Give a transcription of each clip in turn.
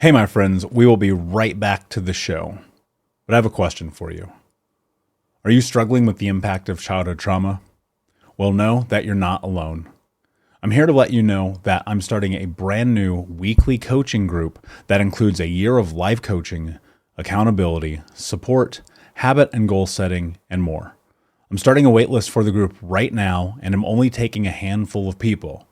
Hey, my friends, we will be right back to the show. But I have a question for you. Are you struggling with the impact of childhood trauma? Well, know that you're not alone. I'm here to let you know that I'm starting a brand new weekly coaching group that includes a year of life coaching, accountability, support, habit and goal setting, and more. I'm starting a waitlist for the group right now, and I'm only taking a handful of people.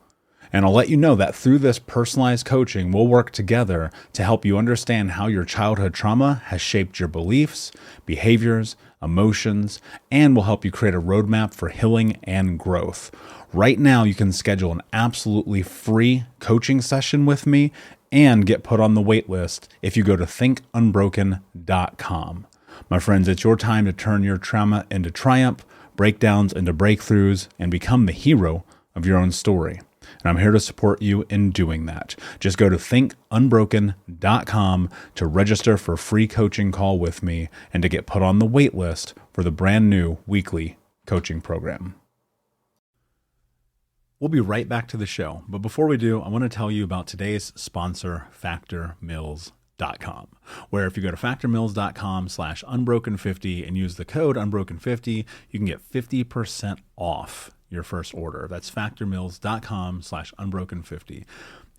And I'll let you know that through this personalized coaching, we'll work together to help you understand how your childhood trauma has shaped your beliefs, behaviors, emotions, and will help you create a roadmap for healing and growth. Right now, you can schedule an absolutely free coaching session with me and get put on the wait list if you go to thinkunbroken.com. My friends, it's your time to turn your trauma into triumph, breakdowns into breakthroughs, and become the hero of your own story. And I'm here to support you in doing that. Just go to thinkunbroken.com to register for a free coaching call with me and to get put on the wait list for the brand new weekly coaching program. We'll be right back to the show. But before we do, I want to tell you about today's sponsor, factormeals.com, where if you go to factormeals.com/unbroken50 and use the code unbroken50, you can get 50% off your first order. That's factormeals.com/unbroken50.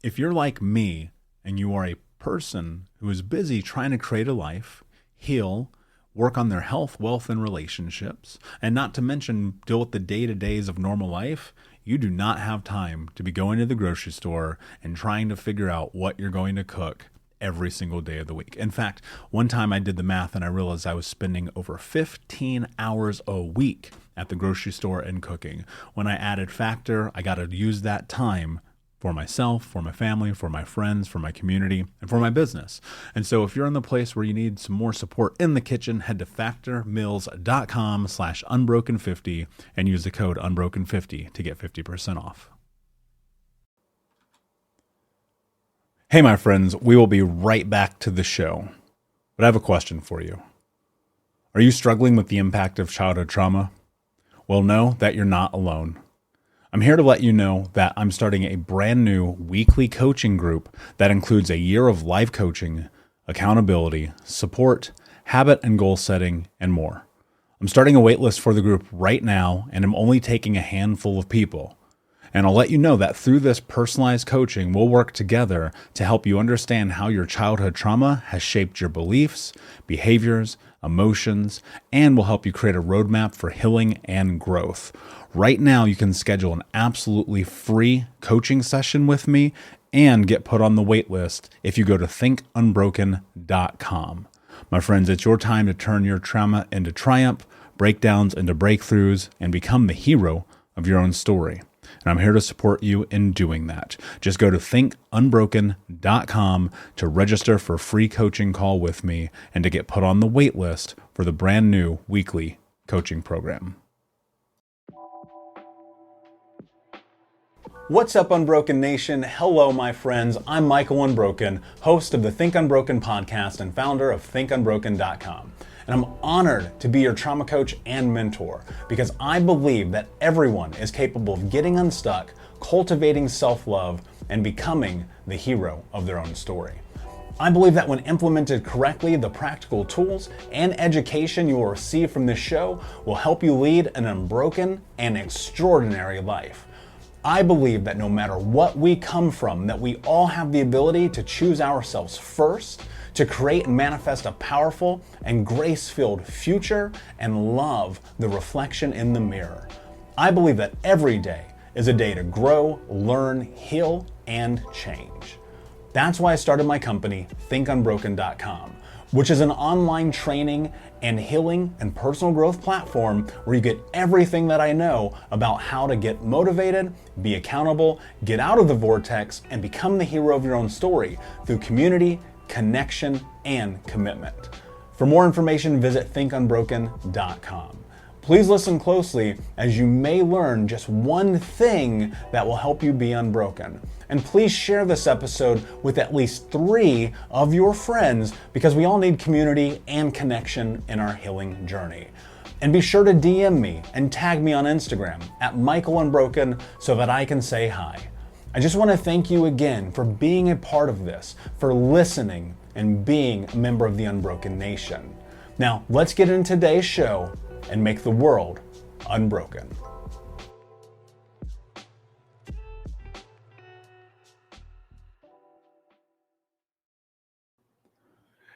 If you're like me and you are a person who is busy trying to create a life, heal, work on their health, wealth, and relationships, and not to mention deal with the day-to-days of normal life, you do not have time to be going to the grocery store and trying to figure out what you're going to cook every single day of the week. In fact, one time I did the math and I realized I was spending over 15 hours a week at the grocery store and cooking. When I added Factor, I got to use that time for myself, for my family, for my friends, for my community, and for my business. And so if you're in the place where you need some more support in the kitchen, head to factormeals.com/unbroken50 and use the code unbroken50 to get 50% off. Hey, my friends, we will be right back to the show. But I have a question for you. Are you struggling with the impact of childhood trauma? Well, know that you're not alone. I'm here to let you know that I'm starting a brand new weekly coaching group that includes a year of life coaching, accountability, support, habit and goal setting, and more. I'm starting a waitlist for the group right now, and I'm only taking a handful of people. And I'll let you know that through this personalized coaching, we'll work together to help you understand how your childhood trauma has shaped your beliefs, behaviors, emotions, and will help you create a roadmap for healing and growth. Right now, you can schedule an absolutely free coaching session with me and get put on the wait list if you go to thinkunbroken.com. My friends, it's your time to turn your trauma into triumph, breakdowns into breakthroughs, and become the hero of your own story. And I'm here to support you in doing that. Just go to thinkunbroken.com to register for a free coaching call with me and to get put on the wait list for the brand new weekly coaching program. What's up, Unbroken Nation? Hello, my friends. I'm Michael Unbroken, host of the Think Unbroken podcast and founder of thinkunbroken.com. And I'm honored to be your trauma coach and mentor because I believe that everyone is capable of getting unstuck, cultivating self-love, and becoming the hero of their own story. I believe that when implemented correctly, the practical tools and education you will receive from this show will help you lead an unbroken and extraordinary life. I believe that no matter what we come from, that we all have the ability to choose ourselves first, to create and manifest a powerful and grace-filled future and love the reflection in the mirror. I believe that every day is a day to grow, learn, heal, and change. That's why I started my company, thinkunbroken.com, which is an online training and healing and personal growth platform where you get everything that I know about how to get motivated, be accountable, get out of the vortex, and become the hero of your own story through community, connection, and commitment. For more information, visit thinkunbroken.com. Please listen closely as you may learn just one thing that will help you be unbroken. And please share this episode with at least 3 of your friends because we all need community and connection in our healing journey. And be sure to DM me and tag me on Instagram at Michael Unbroken so that I can say hi. I just want to thank you again for being a part of this, for listening and being a member of the Unbroken Nation. Now, let's get into today's show and make the world unbroken.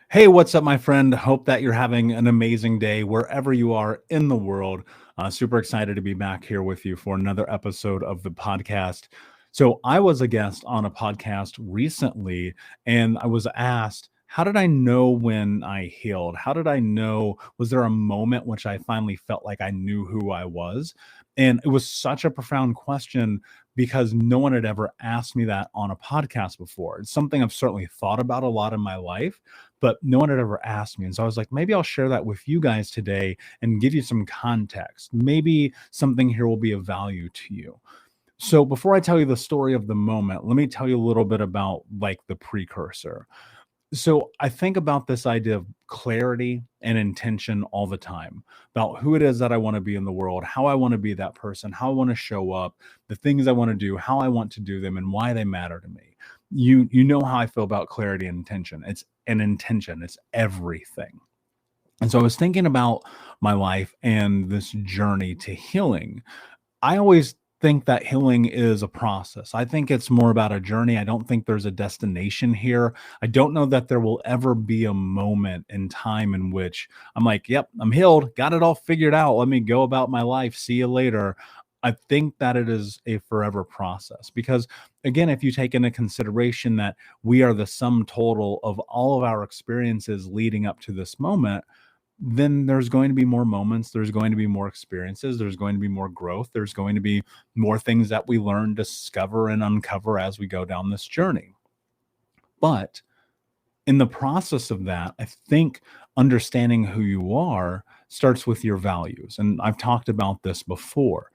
Hey, what's up, my friend? Hope that you're having an amazing day wherever you are in the world. Super excited to be back here with you for another episode of the podcast. So, I was a guest on a podcast recently, and I was asked, how did I know when I healed? How did I know? Was there a moment which I finally felt like I knew who I was? And it was such a profound question because no one had ever asked me that on a podcast before. It's something I've certainly thought about a lot in my life, but no one had ever asked me. And so I was like, maybe I'll share that with you guys today and give you some context. Maybe something here will be of value to you. So before I tell you the story of the moment, let me tell you a little bit about like the precursor. So I think about this idea of clarity and intention all the time about who it is that I want to be in the world, how I want to be that person, how I want to show up, the things I want to do, how I want to do them, and why they matter to me. You know how I feel about clarity and intention. It's an intention. It's everything. And so I was thinking about my life and this journey to healing. I always think that healing is a process. I think it's more about a journey. I don't think there's a destination here. I don't know that there will ever be a moment in time in which I'm like, yep, I'm healed, got it all figured out. Let me go about my life. See you later. I think that it is a forever process because, again, if you take into consideration that we are the sum total of all of our experiences leading up to this moment, then there's going to be more moments, there's going to be more experiences, there's going to be more growth, there's going to be more things that we learn, discover, and uncover as we go down this journey. But in the process of that, I think understanding who you are starts with your values. And I've talked about this before.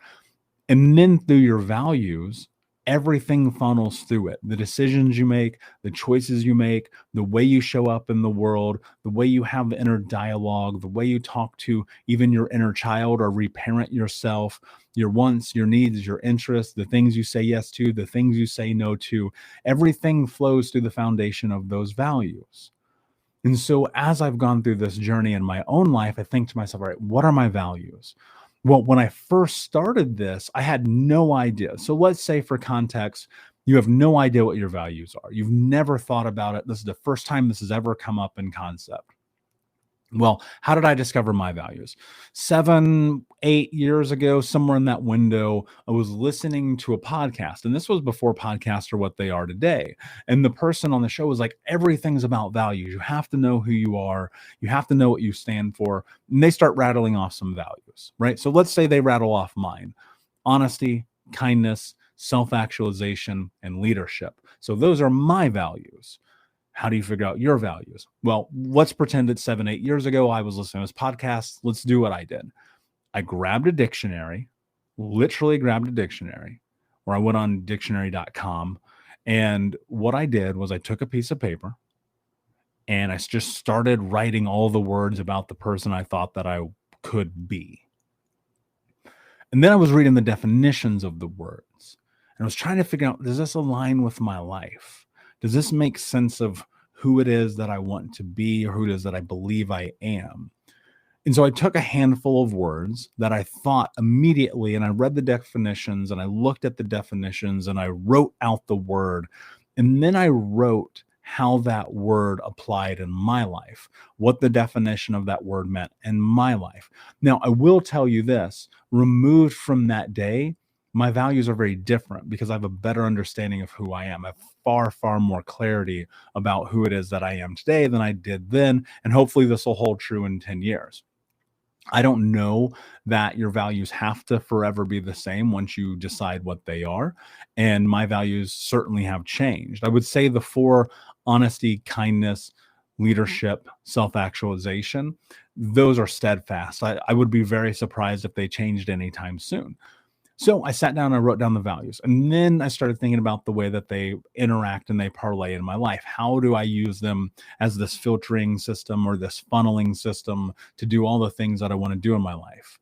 And then through your values, everything funnels through it. The decisions you make, the choices you make, the way you show up in the world, the way you have inner dialogue, the way you talk to even your inner child or reparent yourself, your wants, your needs, your interests, the things you say yes to, the things you say no to, everything flows through the foundation of those values. And so as I've gone through this journey in my own life, I think to myself, all right, what are my values? Well, when I first started this, I had no idea. So let's say for context, you have no idea what your values are. You've never thought about it. This is the first time this has ever come up in concept. Well, how did I discover my values? 7, 8 years ago, somewhere in that window, I was listening to a podcast, and this was before podcasts are what they are today. And the person on the show was like, everything's about values. You have to know who you are. You have to know what you stand for. And they start rattling off some values, right? So let's say they rattle off mine: honesty, kindness, self-actualization, and leadership. So those are my values. How do you figure out your values? Well, let's pretend it's 7, 8 years ago. I was listening to this podcast. Let's do what I did. I grabbed a dictionary, literally grabbed a dictionary, or I went on dictionary.com. And what I did was I took a piece of paper and I just started writing all the words about the person I thought that I could be. And then I was reading the definitions of the words. And I was trying to figure out, does this align with my life? Does this make sense of who it is that I want to be or who it is that I believe I am? And so I took a handful of words that I thought immediately, and I read the definitions and I looked at the definitions and I wrote out the word. And then I wrote how that word applied in my life, what the definition of that word meant in my life. Now, I will tell you this, removed from that day, my values are very different because I have a better understanding of who I am. I have far, far more clarity about who it is that I am today than I did then. And hopefully this will hold true in 10 years. I don't know that your values have to forever be the same once you decide what they are. And my values certainly have changed. I would say the 4: honesty, kindness, leadership, self-actualization, those are steadfast. I would be very surprised if they changed anytime soon. So I sat down and I wrote down the values, and then I started thinking about the way that they interact and they parlay in my life. How do I use them as this filtering system or this funneling system to do all the things that I want to do in my life?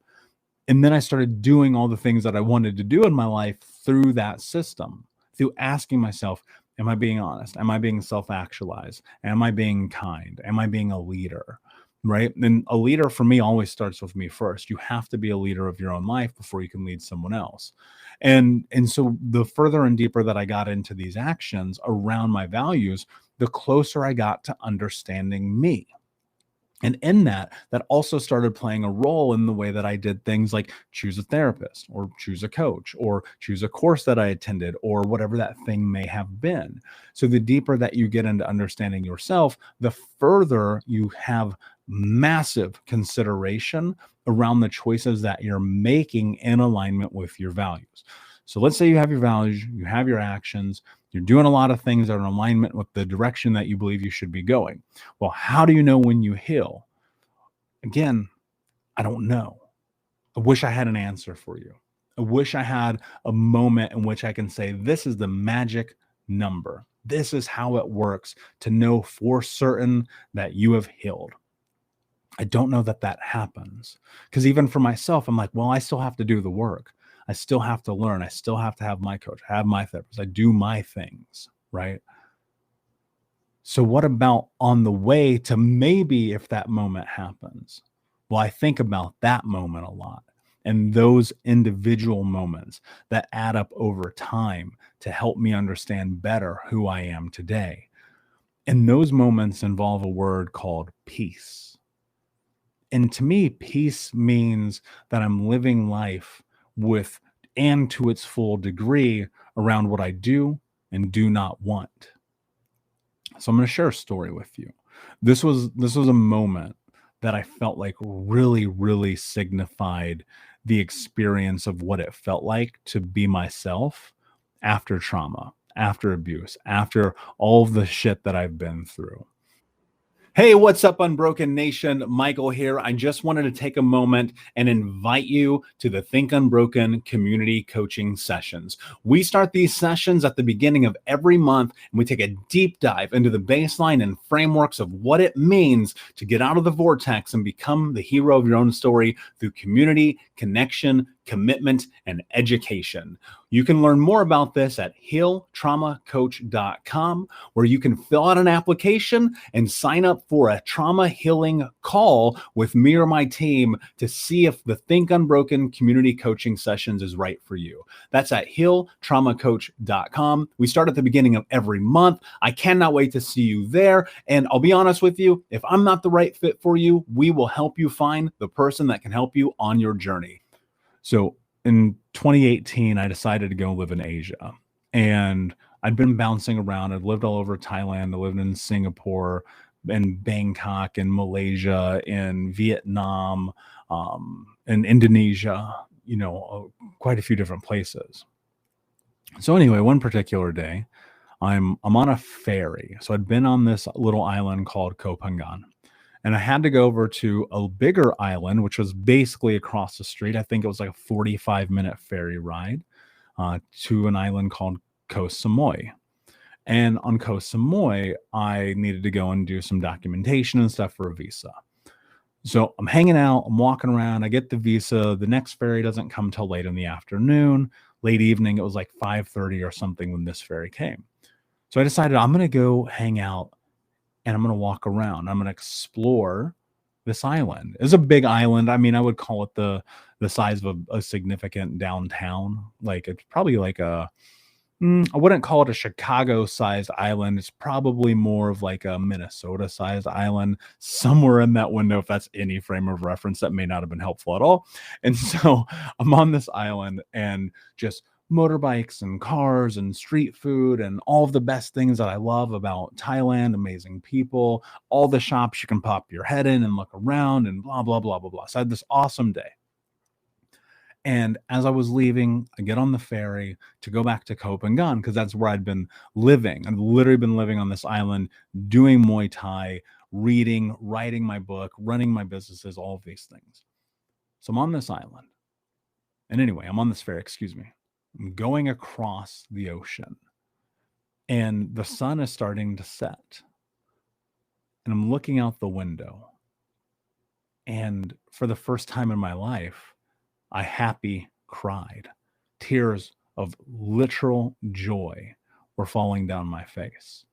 And then I started doing all the things that I wanted to do in my life through that system, through asking myself, am I being honest? Am I being self-actualized? Am I being kind? Am I being a leader? Right? And a leader for me always starts with me first. You have to be a leader of your own life before you can lead someone else. And so the further and deeper that I got into these actions around my values, the closer I got to understanding me. And in that, that also started playing a role in the way that I did things like choose a therapist or choose a coach or choose a course that I attended or whatever that thing may have been. So the deeper that you get into understanding yourself, the further you have massive consideration around the choices that you're making in alignment with your values. So let's say you have your values, you have your actions, you're doing a lot of things that are in alignment with the direction that you believe you should be going. Well, how do you know when you heal? Again, I don't know. I wish I had an answer for you. I wish I had a moment in which I can say, this is the magic number. This is how it works to know for certain that you have healed. I don't know that that happens, because even for myself, I'm like, well, I still have to do the work. I still have to learn. I still have to have my coach, have my therapist. I do my things, right? So what about on the way to maybe if that moment happens? Well, I think about that moment a lot and those individual moments that add up over time to help me understand better who I am today. And those moments involve a word called peace. And to me, peace means that I'm living life with and to its full degree around what I do and do not want. So I'm going to share a story with you. This was a moment that I felt like really signified the experience of what it felt like to be myself after trauma, after abuse, after all of the shit that I've been through. Hey, what's up, Unbroken Nation? Michael here. I just wanted to take a moment and invite you to the Think Unbroken community coaching sessions. We start these sessions at the beginning of every month, and we take a deep dive into the baseline and frameworks of what it means to get out of the vortex and become the hero of your own story through community, connection, commitment, and education. You can learn more about this at healtraumacoach.com, where you can fill out an application and sign up for a trauma healing call with me or my team to see if the Think Unbroken community coaching sessions is right for you. That's at healtraumacoach.com. We start at the beginning of every month. I cannot wait to see you there. And I'll be honest with you, if I'm not the right fit for you, we will help you find the person that can help you on your journey. So in 2018, I decided to go live in Asia, and I'd been bouncing around. I'd lived all over Thailand. I lived in Singapore, in Bangkok, in Malaysia, in Vietnam, in Indonesia, quite a few different places. So anyway, one particular day, I'm on a ferry. So I'd been on this little island called Koh Phangan. And I had to go over to a bigger island, which was basically across the street. I think it was like a 45-minute ferry ride to an island called Koh Samui. And on Koh Samui, I needed to go and do some documentation and stuff for a visa. So I'm hanging out, I'm walking around, I get the visa. The next ferry doesn't come till late in the afternoon, late evening. It was like 5:30 or something when this ferry came. So I decided I'm going to go hang out and I'm going to walk around. I'm going to explore this island. It's a big island. I mean, I would call it the size of a significant downtown. Like it's probably like I wouldn't call it a Chicago-sized island. It's probably more of like a Minnesota-sized island, somewhere in that window, if that's any frame of reference. That may not have been helpful at all. And so I'm on this island and just motorbikes and cars and street food and all of the best things that I love about Thailand, amazing people, all the shops you can pop your head in and look around and blah, blah, blah, blah, blah. So I had this awesome day. And as I was leaving, I get on the ferry to go back to Koh Phangan because that's where I'd been living. I'd literally been living on this island, doing Muay Thai, reading, writing my book, running my businesses, all of these things. So I'm on this island. And anyway, I'm on this ferry, excuse me. I'm going across the ocean. And the sun is starting to set. And I'm looking out the window. And for the first time in my life, I happy cried. Tears of literal joy were falling down my face.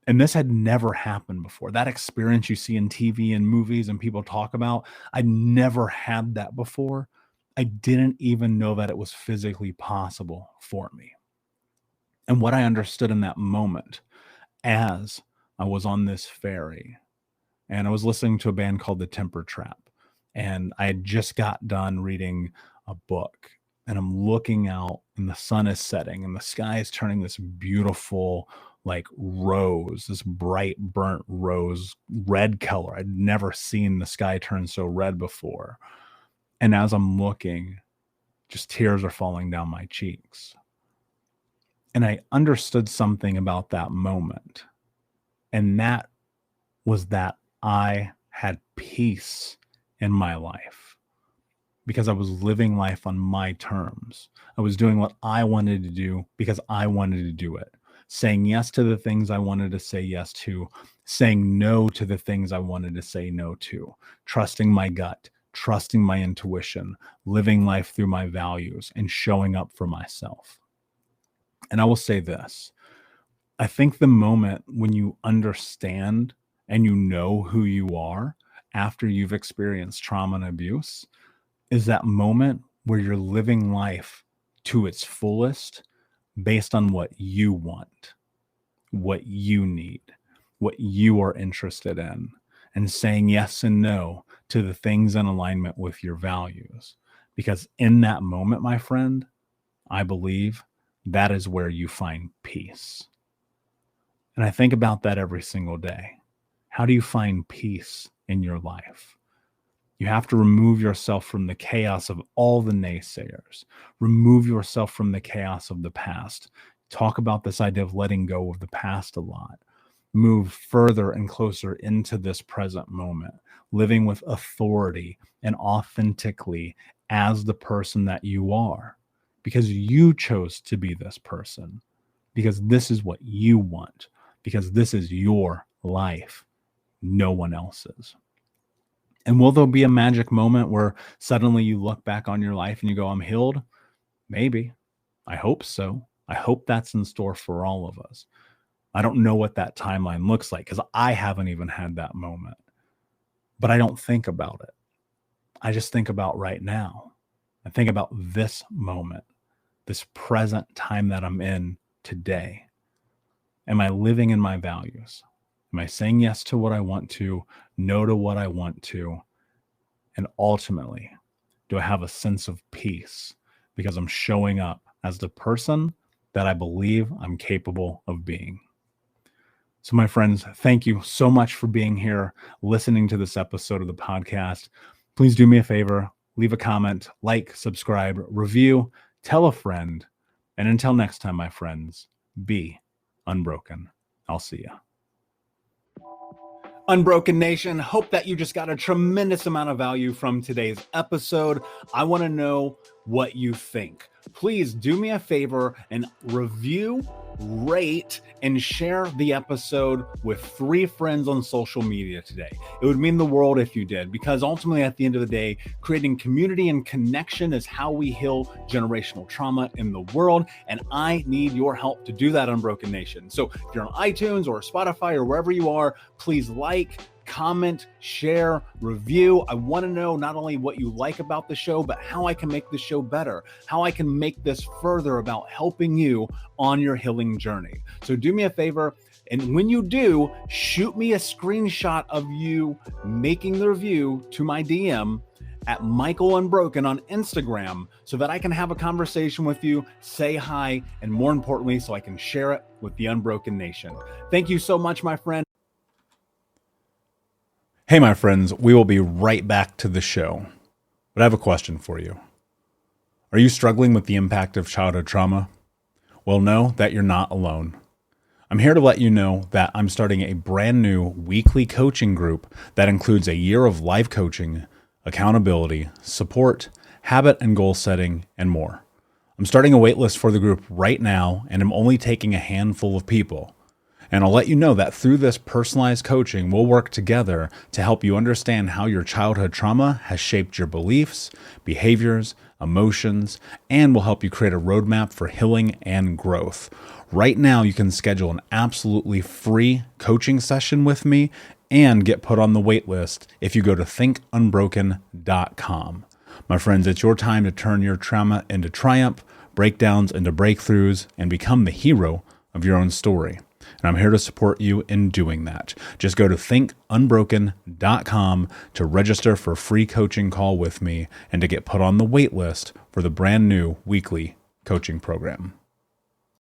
And this had never happened before. That experience you see in TV and movies and people talk about, I'd never had that before. I didn't even know that it was physically possible for me. And what I understood in that moment, as I was on this ferry and I was listening to a band called The Temper Trap, and I had just got done reading a book, and I'm looking out and the sun is setting and the sky is turning this beautiful like rose, this bright burnt rose red color. I'd never seen the sky turn so red before. And as I'm looking, just tears are falling down my cheeks. And I understood something about that moment. And that was that I had peace in my life because I was living life on my terms. I was doing what I wanted to do because I wanted to do it. Saying yes to the things I wanted to say yes to, saying no to the things I wanted to say no to, trusting my gut, trusting my intuition, living life through my values, and showing up for myself. And I will say this, I think the moment when you understand and you know who you are after you've experienced trauma and abuse is that moment where you're living life to its fullest based on what you want, what you need, what you are interested in, and saying yes and no to the things in alignment with your values. Because in that moment, my friend, I believe that is where you find peace. And I think about that every single day. How do you find peace in your life? You have to remove yourself from the chaos of all the naysayers. Remove yourself from the chaos of the past. Talk about this idea of letting go of the past a lot. Move further and closer into this present moment, living with authority and authentically as the person that you are, because you chose to be this person, because this is what you want, because this is your life, no one else's. And will there be a magic moment where suddenly you look back on your life and you go, I'm healed? Maybe. I hope so. I hope that's in store for all of us. I don't know what that timeline looks like because I haven't even had that moment. But I don't think about it. I just think about right now. I think about this moment, this present time that I'm in today. Am I living in my values? Am I saying yes to what I want to, no to what I want to? And ultimately, do I have a sense of peace because I'm showing up as the person that I believe I'm capable of being? So my friends, thank you so much for being here, listening to this episode of the podcast. Please do me a favor, leave a comment, like, subscribe, review, tell a friend. And until next time, my friends, be unbroken. I'll see you. Unbroken Nation, hope that you just got a tremendous amount of value from today's episode. I want to know what you think. Please do me a favor and review, rate, and share the episode with 3 friends on social media today. It would mean the world if you did, because ultimately at the end of the day, creating community and connection is how we heal generational trauma in the world. And I need your help to do that, Unbroken Nation. So if you're on iTunes or Spotify or wherever you are, please like, comment, share, review. I want to know not only what you like about the show, but how I can make the show better, how I can make this further about helping you on your healing journey. So do me a favor, and when you do, shoot me a screenshot of you making the review to my DM at Michael Unbroken on Instagram so that I can have a conversation with you, say hi, and more importantly, so I can share it with the Unbroken Nation. Thank you so much, my friend. Hey, my friends, we will be right back to the show, but I have a question for you. Are you struggling with the impact of childhood trauma? Well, know that you're not alone. I'm here to let you know that I'm starting a brand new weekly coaching group that includes a year of live coaching, accountability, support, habit and goal setting, and more. I'm starting a waitlist for the group right now, and I'm only taking a handful of people. And I'll let you know that through this personalized coaching, we'll work together to help you understand how your childhood trauma has shaped your beliefs, behaviors, emotions, and will help you create a roadmap for healing and growth. Right now, you can schedule an absolutely free coaching session with me and get put on the wait list if you go to thinkunbroken.com. My friends, it's your time to turn your trauma into triumph, breakdowns into breakthroughs, and become the hero of your own story. And I'm here to support you in doing that. Just go to thinkunbroken.com to register for a free coaching call with me and to get put on the wait list for the brand new weekly coaching program.